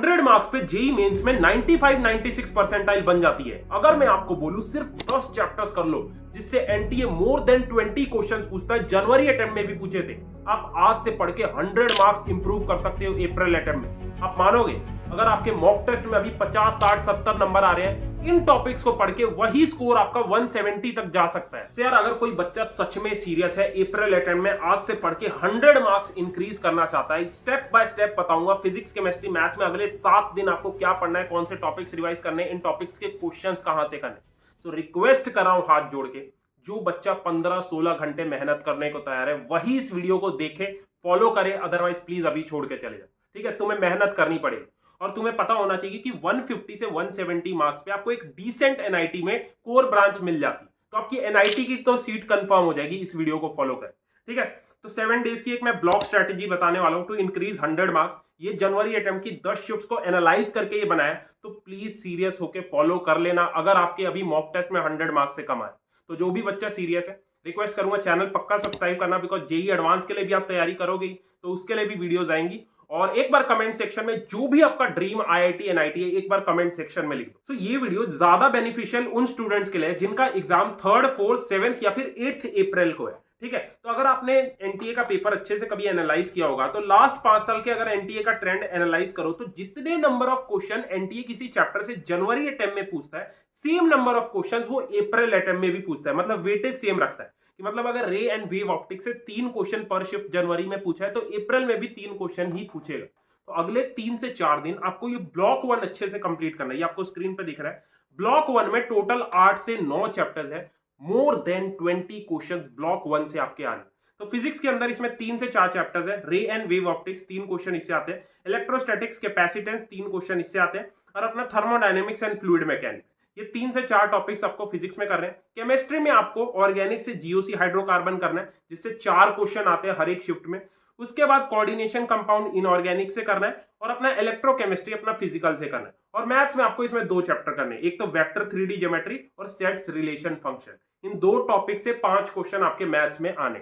100 marks पे JEE mains में 95-96 percentile बन जाती है। अगर मैं आपको बोलूं सिर्फ 10 चैप्टर्स कर लो जिससे एनटीए मोर देन 20 क्वेश्चंस पूछता है, जनवरी अटेम्प्ट में भी पूछे थे, आप आज से पढ़ के 100 मार्क्स इंप्रूव कर सकते हो अप्रैल अटेम्प्ट में। आप मानोगे अगर आपके मॉक टेस्ट में अभी 50, 60, 70 नंबर आ रहे हैं, इन टॉपिक्स को पढ़ के वही स्कोर आपका 170 तक जा सकता है। तो यार अगर कोई बच्चा सच में सीरियस है, अप्रैल अटेम्प्ट में आज से पढ़ के 100 मार्क्स इंक्रीज करना चाहता है, स्टेप बाय स्टेप बताऊंगा फिजिक्स, केमिस्ट्री, मैथ्स में अगले 7 दिन आपको क्या पढ़ना है, कौन से टॉपिक्स रिवाइज करने, इन टॉपिक्स के क्वेश्चंस कहां से करने। तो रिक्वेस्ट कर रहा हूं हाथ जोड़ के, जो बच्चा 15-16 घंटे मेहनत करने को तैयार है वही इस वीडियो को देखे, फॉलो करे, अदरवाइज प्लीज अभी छोड़ के चले जाओ। ठीक है, तुम्हें मेहनत करनी पड़ेगी और तुम्हें पता होना चाहिए कि 150 से 170 मार्क्स पे आपको एक डिसेंट एनआईटी में कोर ब्रांच मिल जाती, तो आपकी एनआईटी की तो सीट कंफर्म हो जाएगी इस वीडियो को फॉलो कर। ठीक है, तो 7 डेज की एक मैं ब्लॉक स्ट्रेटेजी बताने वाला हूं टू इंक्रीज 100 मार्क्स। ये जनवरी अटेम्प्ट की 10 शिफ्ट्स को एनालाइज करके ये बनाया, तो प्लीज सीरियस होकर फॉलो कर लेना अगर आपके अभी मॉक टेस्ट में 100 मार्क्स से कम आए। तो जो भी बच्चा सीरियस है, रिक्वेस्ट करूंगा चैनल पक्का सब्सक्राइब करना, बिकॉज जेई एडवांस के लिए भी आप तैयारी करोगे तो उसके लिए भी वीडियोज आएंगी। और एक बार कमेंट सेक्शन में जो भी आपका ड्रीम आईआईटी एनआईटी है एक बार कमेंट सेक्शन में लिख दो। तो ये वीडियो ज्यादा बेनिफिशियल उन स्टूडेंट्स के लिए जिनका एग्जाम 3rd, 4th, 7th या फिर 8th अप्रैल को है। ठीक है, तो अगर आपने एनटीए का पेपर अच्छे से कभी एनालाइज किया होगा तो लास्ट 5 साल के अगर एनटीए का ट्रेंड एनालाइज करो तो जितने नंबर ऑफ क्वेश्चन एनटीए किसी चैप्टर से जनवरी अटेम्प्ट में पूछता है, सेम नंबर ऑफ क्वेश्चंस वो अप्रैल अटेम्प्ट में भी पूछता है। मतलब वेटेज सेम रखता है कि मतलब अगर रे एंड वेव ऑप्टिक्स से 3 क्वेश्चन पर शिफ्ट जनवरी में पूछा है तो अप्रैल में भी 3 क्वेश्चन ही पूछेगा। तो अगले 3 से 4 दिन आपको ये ब्लॉक 1 अच्छे से कंप्लीट करना है। ये आपको स्क्रीन पे दिख रहा है। ब्लॉक 1 में टोटल 8 से 9 चैप्टर्स है, मोर देन 20 क्वेश्चंस ब्लॉक 1 से आपके आने। तो फिजिक्स के अंदर इसमें 3 से 4 चैप्टर्स है। रे एंड वेव ऑप्टिक्स 3 क्वेश्चन इससे आते हैं, इलेक्ट्रोस्टैटिक्स, कैपेसिटेंस 3 क्वेश्चन इससे आते हैं, और अपना थर्मोडायनेमिक्स एंड फ्लूइड मैकेनिक्स, ये 3 से 4 टॉपिक्स आपको फिजिक्स में करने हैं। केमिस्ट्री में आपको ऑर्गेनिक से जीओसी हाइड्रोकार्बन करना है, जिससे 4 क्वेश्चन आते हैं हर एक शिफ्ट में। उसके बाद कोऑर्डिनेशन कंपाउंड इनऑर्गेनिक से करना है, और अपना इलेक्ट्रोकेमिस्ट्री अपना फिजिकल से करना है। और मैथ्स में आपको इसमें 2 चैप्टर करने हैं, एक तो वेक्टर 3D ज्योमेट्री और सेट्स रिलेशन फंक्शन। इन 2 टॉपिक से 5 क्वेश्चन आपके मैथ्स में आने।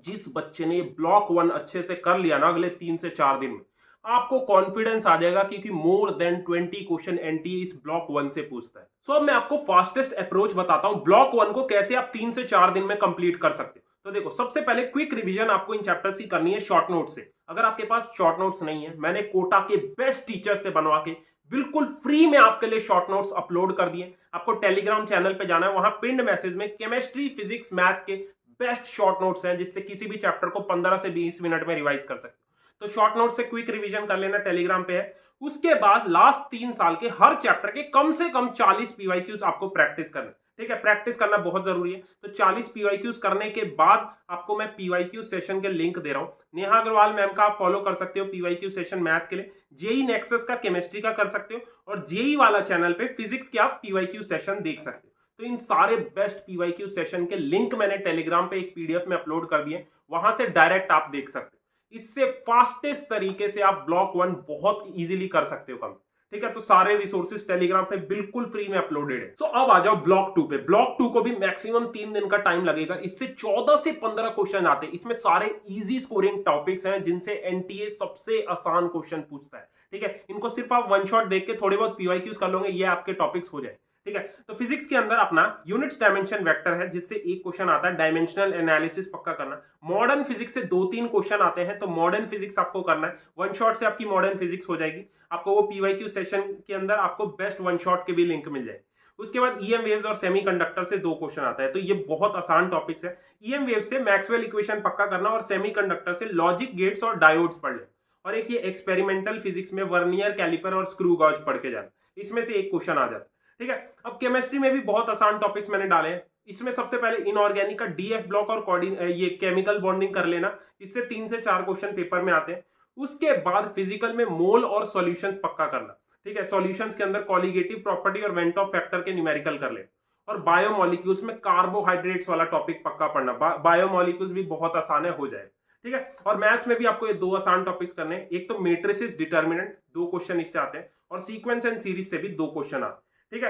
जिस बच्चे ने ब्लॉक 1 अच्छे से कर लिया ना अगले 3 से 4 दिन में, आपको कॉन्फिडेंस आ जाएगा क्योंकि मोर देन 20 क्वेश्चन एनटीए इस ब्लॉक 1 से पूछता है। सो अब मैं आपको फास्टेस्ट अप्रोच बताता हूं ब्लॉक 1 को कैसे आप 3 से 4 दिन में कंप्लीट कर सकते हो। तो देखो, सबसे पहले क्विक रिवीजन आपको इन चैप्टर्स की करनी है शॉर्ट नोट से। अगर आपके पास शॉर्ट नोट्स नहीं है, मैंने कोटा के बेस्ट टीचर से बनवा के बिल्कुल फ्री में आपके लिए शॉर्ट नोट्स अपलोड कर दिए। आपको टेलीग्राम चैनल पे जाना है, वहां पिंड मैसेज में केमिस्ट्री, फिजिक्स, मैथ्स के बेस्ट शॉर्ट नोट्स हैं जिससे किसी भी चैप्टर को 15 से 20 मिनट में रिवाइज कर सकते हो। तो शॉर्ट नोट से क्विक रिवीजन कर लेना, टेलीग्राम पे है। उसके बाद लास्ट 3 साल के हर चैप्टर के कम से कम 40 पीवाईक्यूज आपको प्रैक्टिस करना। ठीक है, प्रैक्टिस करना बहुत जरूरी है। तो 40 पीवाईक्यूज करने के बाद आपको मैं पीवाईक्यू सेशन के लिंक दे रहा हूं। नेहा अग्रवाल मैम का आप फॉलो कर सकते हो पीवाईक्यू सेशन मैथ के लिए, जेई नेक्सस का केमिस्ट्री का कर सकते हो, और जेई वाला चैनल पे फिजिक्स के आप पीवाईक्यू सेशन देख सकते हो। तो इन सारे बेस्ट पीवाईक्यू सेशन के लिंक मैंने टेलीग्राम पे एक पीडीएफ में अपलोड कर दिए, वहां से डायरेक्ट आप देख सकते हो। इससे फास्टेस्ट तरीके से आप ब्लॉक 1 बहुत इजीली कर सकते हो कम। ठीक है, तो सारे रिसोर्सेज टेलीग्राम पे बिल्कुल फ्री में अपलोडेड है। सो अब आ जाओ ब्लॉक 2 पे। ब्लॉक 2 को भी मैक्सिमम 3 दिन का टाइम लगेगा। इससे 14 से 15 क्वेश्चन आते हैं। इसमें सारे इजी स्कोरिंग टॉपिक्स हैं जिनसे एनटीए सबसे आसान क्वेश्चन पूछता है। ठीक है, इनको सिर्फ आप वन शॉट देख के थोड़े बहुत पीवाईक्यूज कर लोगे, ये आपके टॉपिक्स हो जाए। ठीक है, तो फिजिक्स के अंदर अपना यूनिट्स डायमेंशन वेक्टर है, जिससे एक क्वेश्चन आता है, डायमेंशनल एनालिसिस पक्का करना। मॉडर्न फिजिक्स से 2-3 क्वेश्चन आते हैं, तो मॉडर्न फिजिक्स आपको करना है। वन शॉट से आपकी मॉडर्न फिजिक्स हो जाएगी। आपको वो पीवाईक्यू सेशन के अंदर आपको बेस्ट वन शॉट के भी लिंक मिल जाए। उसके बाद ईएम वेव्स और सेमीकंडक्टर से 2 क्वेश्चन आता है, तो ये बहुत आसान टॉपिक्स है। ईएम वेव से मैक्सवेल इक्वेशन पक्का करना, और सेमीकंडक्टर से लॉजिक गेट्स और डायोड्स पढ़ ले। और एक ये एक्सपेरिमेंटल फिजिक्स में वर्नियर कैलिपर और स्क्रू गॉज पढ़ के जाना, इसमें से एक क्वेश्चन आ जाता है। ठीक है, अब केमिस्ट्री में भी बहुत आसान टॉपिक्स मैंने डाले हैं। इसमें सबसे पहले इनऑर्गेनिक का डीएफ ब्लॉक और ये केमिकल बॉन्डिंग कर लेना, इससे 3 से 4 क्वेश्चन पेपर में आते हैं। उसके बाद फिजिकल में मोल और सॉल्यूशंस पक्का करना। ठीक है, सॉल्यूशंस के अंदर कॉलिगेटिव प्रॉपर्टी और वेंट ऑफ फैक्टर के न्यूमेरिकल कर ले। और बायोमोलिक्यूल्स में कार्बोहाइड्रेट्स वाला टॉपिक पक्का पढ़ना। बायोमोलिक्यूल्स भी बहुत आसान है, हो जाए। ठीक है, और मैथ्स में भी आपको ये 2 आसान टॉपिक्स करने हैं। एक तो मेट्रिसेस डिटर्मिनेंट, 2 क्वेश्चन इससे आते हैं, और सीक्वेंस एंड सीरीज से भी 2 क्वेश्चन आते हैं। ठीक है,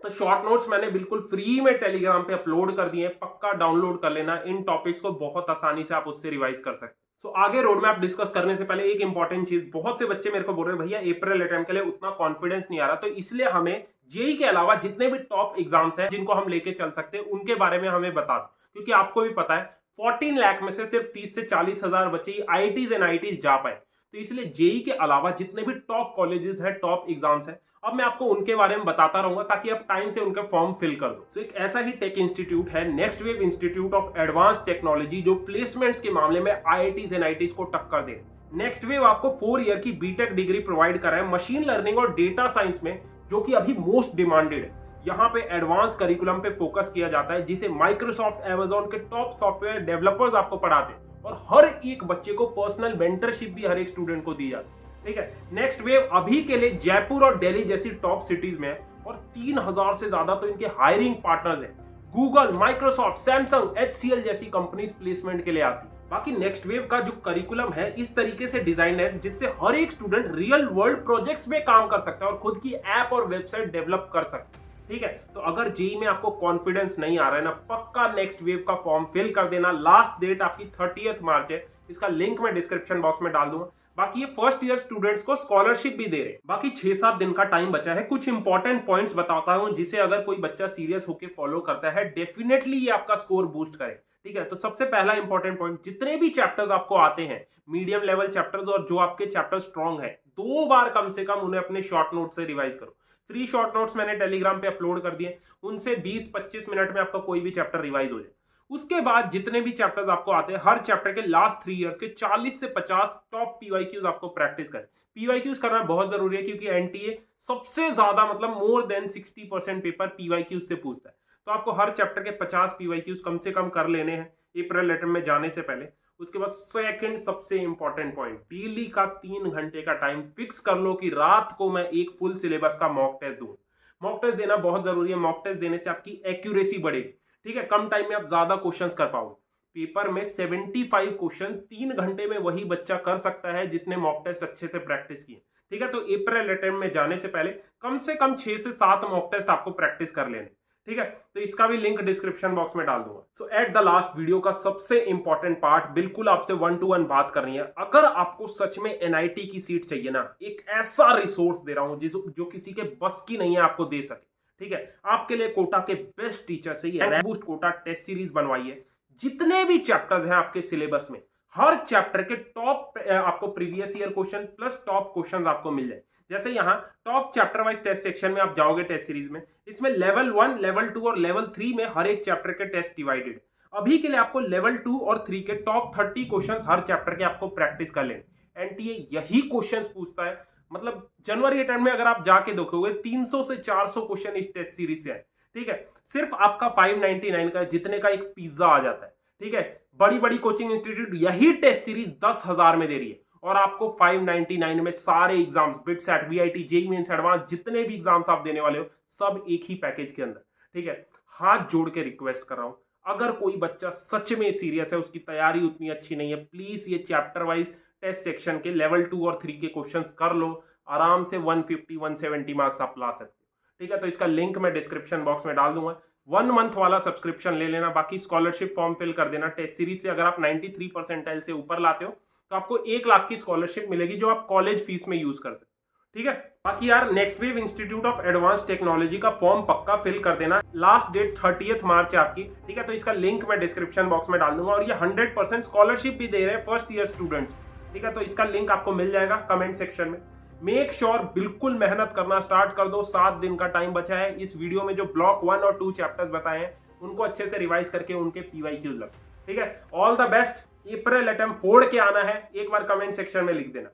तो शॉर्ट नोट्स मैंने बिल्कुल फ्री में टेलीग्राम पे अपलोड कर दिए हैं, पक्का डाउनलोड कर लेना। इन टॉपिक्स को बहुत आसानी से आप उससे रिवाइज कर सकते हैं। आगे रोड मैप डिस्कस करने से पहले एक इंपॉर्टेंट चीज, बहुत से बच्चे मेरे को बोल रहे हैं भैया अप्रैल अटेम्प्ट के लिए उतना कॉन्फिडेंस नहीं आ रहा, तो इसलिए हमें जेई के अलावा जितने भी टॉप एग्जाम्स हैं जिनको हम लेके चल सकते हैं उनके बारे में हमें बता दो, क्योंकि आपको भी पता है 14 लाख में से सिर्फ 30 से 40 हजार बच्चे आईआईटीज एंड आईआईटीज जा पाए, तो इसलिए जेई के अलावा जितने भी टॉप कॉलेजेस हैं, टॉप एग्जाम्स हैं, अब मैं आपको उनके बारे में बताता रहूंगा ताकि आप टाइम से उनका फॉर्म फिल कर दो। एक ऐसा ही टेक इंस्टीट्यूट है next wave institute of advance technology, जो प्लेसमेंट्स के मामले में आईआईटीज एंड आईआईटीज को टक्कर दे। नेक्स्ट वेव आपको 4 ईयर की बीटेक डिग्री प्रोवाइड कर रहा है मशीन लर्निंग और डेटा साइंस में, जो कि अभी मोस्ट डिमांडेड है। यहाँ पे एडवांस करिकुलम पे फोकस किया जाता है, जिसे माइक्रोसॉफ्ट, अमेजॉन के टॉप सॉफ्टवेयर डेवलपर्स आपको पढ़ाते हैं, और हर एक बच्चे को पर्सनल मेंटरशिप भी हर एक स्टूडेंट को दी जाती है। ठीक है, नेक्स्ट वेव अभी के लिए जयपुर और दिल्ली जैसी टॉप सिटीज में है, और 3000 से ज्यादा तो इनके हायरिंग पार्टनर्स हैं। गूगल, माइक्रोसॉफ्ट, सैमसंग, एचसीएल जैसी कंपनीज प्लेसमेंट के लिए आती है। बाकी नेक्स्ट वेव का जो करिकुलम है इस तरीके से डिजाइन है जिससे हर एक स्टूडेंट रियल वर्ल्ड प्रोजेक्ट्स में काम कर सकता है और खुद की ऐप और वेबसाइट डेवलप कर सकता है। ठीक है, तो अगर जेई में आपको कॉन्फिडेंस नहीं आ रहा है ना, पक्का नेक्स्ट वेव का फॉर्म फिल कर देना। लास्ट डेट आपकी 30 मार्च है, इसका लिंक मैं डिस्क्रिप्शन बॉक्स में डाल दूंगा। बाकी ये फर्स्ट ईयर स्टूडेंट्स को स्कॉलरशिप भी दे रहे हैं। बाकी 6-7 दिन का टाइम बचा है, कुछ इंपॉर्टेंट पॉइंट्स बताता हूं जिसे अगर कोई बच्चा सीरियस होकर फॉलो करता है डेफिनेटली ये आपका स्कोर बूस्ट करे। ठीक है, तो सबसे पहला इंपॉर्टेंट पॉइंट, जितने भी चैप्टर्स आपको आते हैं, मीडियम लेवल चैप्टर्स और जो आपके चैप्टर स्ट्रॉन्ग है, 2 बार कम से कम उन्हें अपने शॉर्ट नोट से रिवाइज करो। फ्री शॉर्ट नोट्स मैंने टेलीग्राम पे अपलोड कर दिए, उनसे 20-25 मिनट में आपका कोई भी चैप्टर रिवाइज हो जाए। उसके बाद जितने भी चैप्टर्स आपको आते हैं, हर चैप्टर के लास्ट 3 इयर्स के 40 से 50 टॉप पीवाईक्यूज आपको प्रैक्टिस करें। पीवाईक्यूज करना बहुत जरूरी है, क्योंकि एनटीए सबसे ज्यादा मतलब मोर देन 60% पेपर पीवाईक्यूज से पूछता है। तो आपको हर चैप्टर के 50 पीवाईक्यूज कम से कम कर लेने हैं अप्रैल अटेम्प्ट में जाने से पहले। उसके बाद सेकंड सबसे इंपॉर्टेंट पॉइंट, डेली का 3 घंटे का टाइम फिक्स कर लो कि रात को मैं एक फुल सिलेबस का मॉक टेस्ट दूं। मॉक टेस्ट देना बहुत जरूरी है, मॉक टेस्ट देने से आपकी एक्यूरेसी बढ़ेगी। ठीक है, कम टाइम में आप ज्यादा क्वेश्चंस कर पाओगे। पेपर में 75 क्वेश्चन 3 घंटे में वही बच्चा कर सकता है जिसने मॉक टेस्ट अच्छे से प्रैक्टिस की। ठीक है, तो अप्रैल अटेम्प्ट में जाने से पहले कम से कम 6 से 7 मॉक टेस्ट आपको प्रैक्टिस कर लेने। ठीक है, तो इसका भी लिंक डिस्क्रिप्शन बॉक्स में डाल दूंगा। सो एट द लास्ट वीडियो का सबसे इंपॉर्टेंट पार्ट, बिल्कुल आपसे 1-to-1 बात करनी है। अगर आपको सच में एनआईटी की सीट चाहिए ना, एक ऐसा रिसोर्स दे रहा हूं जो किसी के बस की नहीं है आपको दे सके। ठीक है, आपके लिए कोटा के बेस्ट टीचर से rank boost Kota test series बनवाई है। जितने भी चैप्टर्स हैं आपके सिलेबस में, हर चैप्टर के टॉप आपको previous year question plus top questions आपको मिल जाए। जैसे यहाँ top chapter wise test section में आप जाओगे टेस्ट सीरीज में, इसमें लेवल 1, लेवल 2 और लेवल 3 में हर एक चैप्टर के टेस्ट डिवाइडेड। अभी के लिए आपको लेवल 2 और 3 के टॉप 30 क्वेश्चंस हर चैप्टर के आपको प्रैक्टिस कर लेने। एनटीए यही क्वेश्चंस पूछता है, मतलब जनवरी अटेम्प्ट में अगर आप जाके देखोगे 300 से 400 क्वेश्चन इस टेस्ट सीरीज से है। ठीक है, सिर्फ आपका 599 का जितने का एक पिज्जा आ जाता है। ठीक है, बड़ी बड़ी कोचिंग इंस्टीट्यूट यही टेस्ट सीरीज 10,000 में दे रही है, और आपको 599 में सारे exams, BITSAT, VIT, JEE mains, advance, जितने भी एग्जाम्स आप देने वाले हो सब एक ही पैकेज के अंदर। ठीक है, हाथ जोड़ के रिक्वेस्ट कर रहा हूं, अगर कोई बच्चा सच में सीरियस है, उसकी तैयारी उतनी अच्छी नहीं है, प्लीज ये चैप्टर वाइज टेस्ट सेक्शन के लेवल 2 और 3 के क्वेश्चंस कर लो। आराम से 150-170 मार्क्स आप ला सकते हो। ठीक है, तो इसका लिंक मैं डिस्क्रिप्शन बॉक्स में डाल दूंगा। 1 मंथ वाला सब्सक्रिप्शन ले लेना, बाकी स्कॉलरशिप फॉर्म फिल कर देना। टेस्ट सीरीज से अगर आप 93 परसेंटाइल से ऊपर लाते हो तो आपको 1 लाख की स्कॉलरशिप मिलेगी, जो आप कॉलेज फीस में यूज कर सकते हो। ठीक है, बाकी यार next wave institute of advance technology का फॉर्म पक्का फिल कर देना। लास्ट डेट 30 मार्च है आपकी। ठीक है, तो इसका लिंक मैं डिस्क्रिप्शन बॉक्स में डाल दूंगा, और ये 100% स्कॉलरशिप भी दे रहे हैं फर्स्ट ईयर स्टूडेंट्स। ठीक है, तो इसका लिंक आपको मिल जाएगा कमेंट सेक्शन में। मेक श्योर बिल्कुल मेहनत करना स्टार्ट कर दो, 7 दिन का टाइम बचा है। इस वीडियो में जो ब्लॉक 1 और 2 चैप्टर्स बताए हैं उनको अच्छे से रिवाइज करके उनके पीवाईक्यूज लग। ठीक है, all the best. April attempt फोड़ के आना है, एक बार कमेंट सेक्शन में लिख देना।